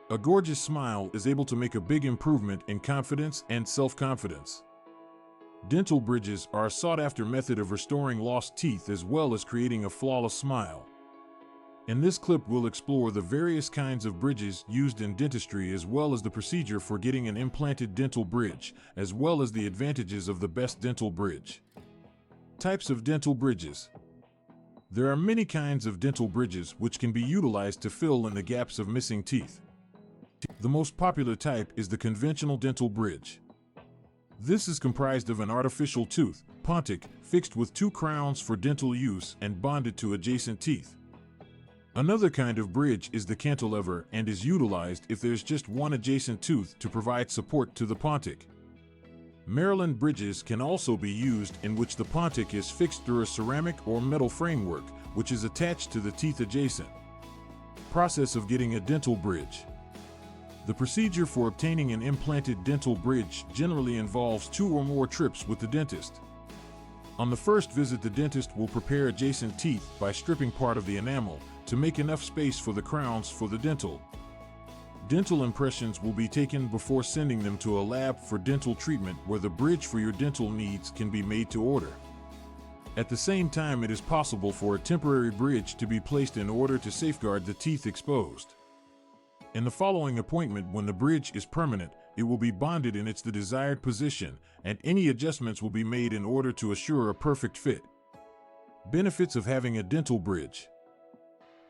A gorgeous smile is able to make a big improvement in confidence and self-confidence. Dental bridges are a sought-after method of restoring lost teeth as well as creating a flawless smile. In this clip, we'll explore the various kinds of bridges used in dentistry as well as the procedure for getting an implanted dental bridge, as well as the advantages of the best dental bridge. Types of dental bridges. There are many kinds of dental bridges which can be utilized to fill in the gaps of missing teeth. The most popular type is the conventional dental bridge. This is comprised of an artificial tooth, Pontic, fixed with two crowns for dental use and bonded to adjacent teeth. Another kind of bridge is the cantilever and is utilized if there's just one adjacent tooth to provide support to the Pontic. Maryland bridges can also be used in which the Pontic is fixed through a ceramic or metal framework, which is attached to the teeth adjacent. Process of getting a dental bridge. The procedure for obtaining an implanted dental bridge generally involves 2 or more trips with the dentist. On the first visit, the dentist will prepare adjacent teeth by stripping part of the enamel to make enough space for the crowns for the dental. Dental impressions will be taken before sending them to a lab for dental treatment where the bridge for your dental needs can be made to order. At the same time, it is possible for a temporary bridge to be placed in order to safeguard the teeth exposed. In the following appointment, when the bridge is permanent, it will be bonded in the desired position, and any adjustments will be made in order to assure a perfect fit. Benefits of having a dental bridge.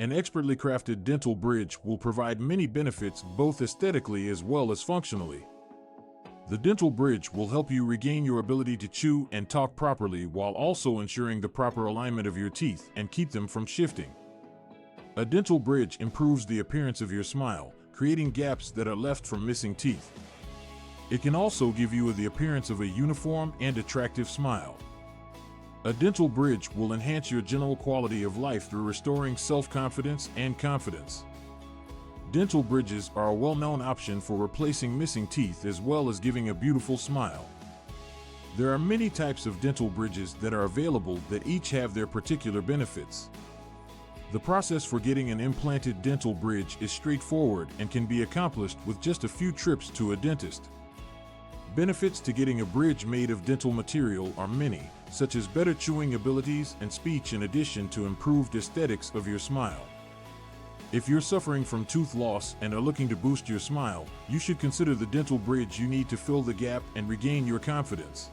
An expertly crafted dental bridge will provide many benefits both aesthetically as well as functionally. The dental bridge will help you regain your ability to chew and talk properly while also ensuring the proper alignment of your teeth and keep them from shifting. A dental bridge improves the appearance of your smile, creating gaps that are left from missing teeth. It can also give you the appearance of a uniform and attractive smile. A dental bridge will enhance your general quality of life through restoring self-confidence and confidence. Dental bridges are a well-known option for replacing missing teeth as well as giving a beautiful smile. There are many types of dental bridges that are available that each have their particular benefits. The process for getting an implanted dental bridge is straightforward and can be accomplished with just a few trips to a dentist. Benefits to getting a bridge made of dental material are many, such as better chewing abilities and speech in addition to improved aesthetics of your smile. If you're suffering from tooth loss and are looking to boost your smile, you should consider the dental bridge you need to fill the gap and regain your confidence.